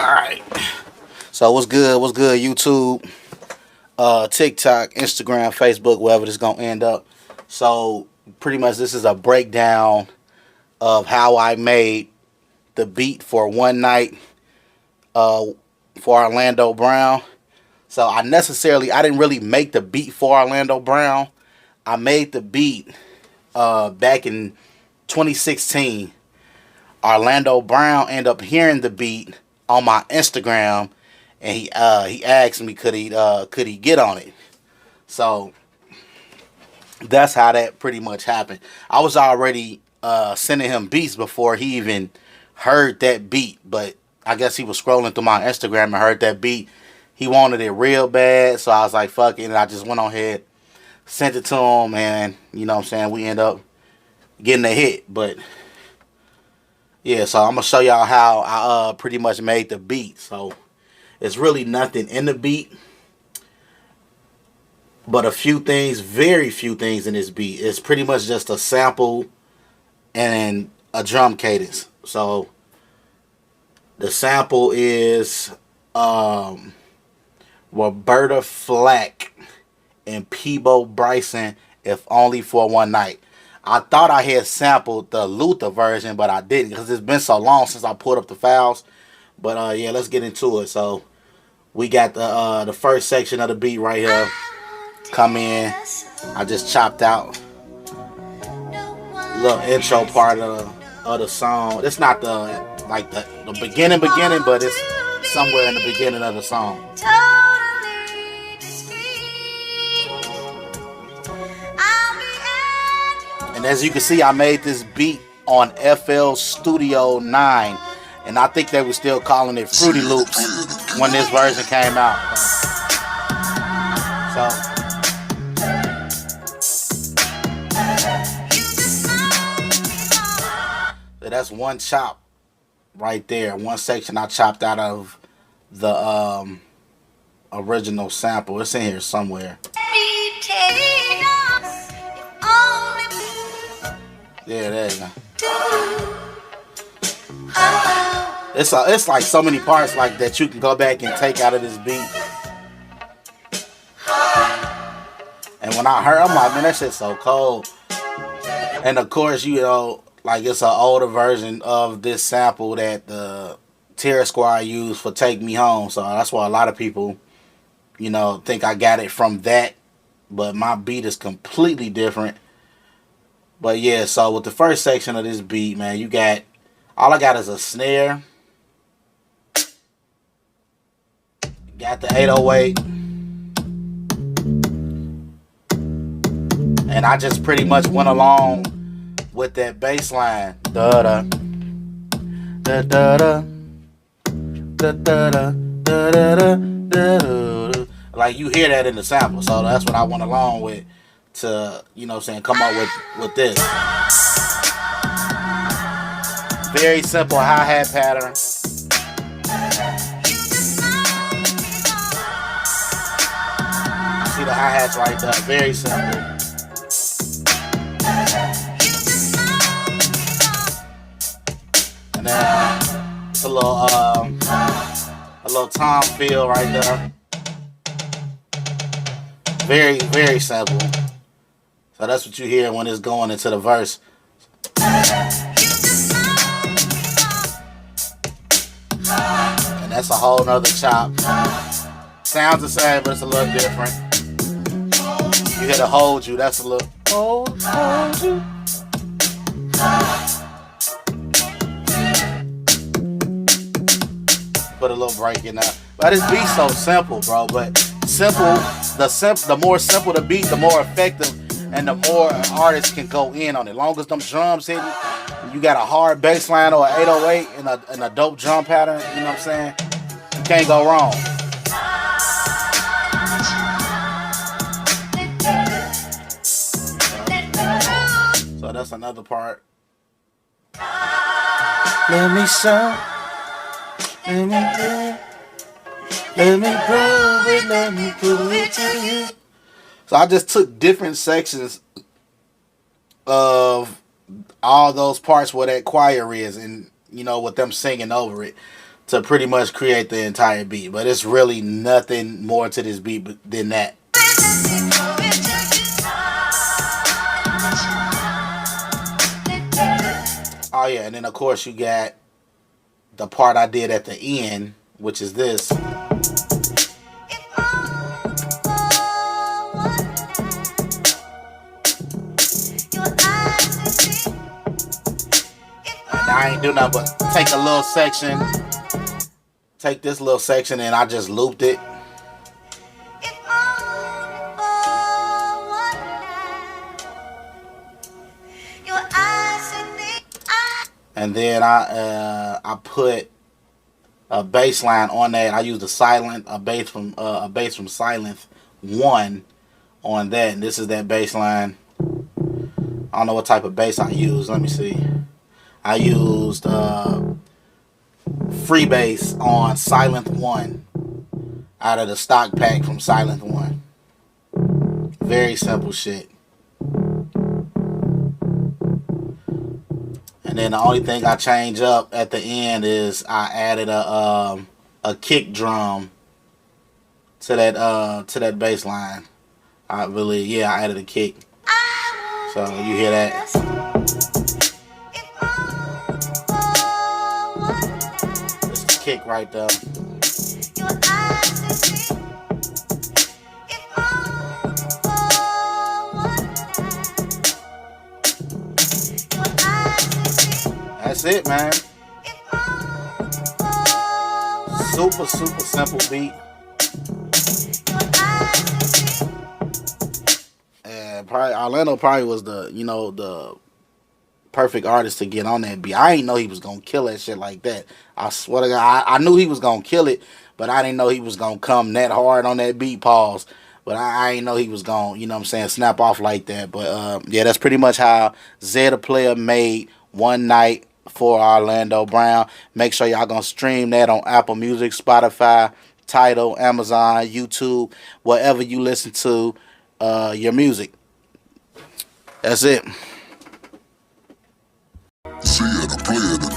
Alright. So what's good? What's good, YouTube? TikTok, Instagram, Facebook, wherever this gonna end up. So pretty much this is a breakdown of how I made the beat for One Night uh, for Orlando Brown. So I didn't really make the beat for Orlando Brown. I made the beat back in 2016. Orlando Brown ended up hearing the beat on my Instagram, and he asked me could he get on it. So that's how that pretty much happened. I was already sending him beats before he even heard that beat, but I guess he was scrolling through my Instagram and heard that beat. He wanted it real bad, so I was like, fuck it, and I just went on ahead, sent it to him, and you know what I'm saying, we end up getting a hit. But yeah, so I'm gonna show y'all how I pretty much made the beat. So it's really nothing in the beat, but a few things, very few things in this beat. It's pretty much just a sample and a drum cadence. So the sample is Roberta Flack and Peabo Bryson, If Only for One Night. I thought I had sampled the Luther version, but I didn't because it's been so long since I pulled up the files. But yeah, let's get into it. So we got the first section of the beat right here. Come in. I just chopped out a little intro part of the song. It's not the beginning, but it's somewhere in the beginning of the song. And as you can see, I made this beat on FL Studio 9. And I think they were still calling it Fruity Loops when this version came out. So that's one chop right there. One section I chopped out of the original sample. It's in here somewhere. Yeah, there you go. It's like so many parts like that you can go back and take out of this beat. And when I heard, I'm like, man, that shit's so cold. And of course, you know, like it's an older version of this sample that the Terror Squad used for Take Me Home. So that's why a lot of people, you know, think I got it from that. But my beat is completely different. But yeah, so with the first section of this beat, man, all I got is a snare. Got the 808. And I just pretty much went along with that bass line. Da-da. Da-da-da. Da-da-da. Da-da-da. Like you hear that in the sample. So that's what I went along with to, you know what I'm saying, come up with this. Very simple hi-hat pattern. See the hi-hats right there, very simple. And then it's a little tom feel right there. Very, very simple. So that's what you hear when it's going into the verse. And that's a whole nother chop. Sounds the same, but it's a little different. You hear the hold you, that's a little hold you. Put a little break in there. But this beat's so simple, bro. But the more simple the beat, the more effective and the more artists can go in on it. Long as them drums hitting, you got a hard bass line or an 808 and a dope drum pattern, you know what I'm saying? You can't go wrong. So that's another part. Let me show. Let me prove it to you. So I just took different sections of all those parts where that choir is, and you know, with them singing over it. to pretty much create the entire beat. But it's really nothing more to this beat than that. Oh yeah, and then of course you got the part I did at the end, which is this. And I ain't do nothing but take a little section, take this little section, and I just looped it. And then I put a bass line on that. I used a bass from Silent One on that, and this is that bass line. I don't know what type of bass I used. Let me see. I used Freebase on Silent One out of the stock pack from Silent One. Very simple shit. And then the only thing I change up at the end is I added a kick drum to that bass line. I added a kick. So you hear that? It's the kick right there. That's it, man. Super simple beat. And probably Orlando was the perfect artist to get on that beat. I didn't know he was gonna kill that shit like that. I swear to God, I knew he was gonna kill it, but I didn't know he was gonna come that hard on that beat. Pause. But I didn't know he was gonna, snap off like that. But yeah, that's pretty much how Zay the Player made One Night for Orlando Brown. Make sure y'all gonna stream that on Apple Music, Spotify, Tidal, Amazon, YouTube, wherever you listen to your music. That's it. Zay the Player.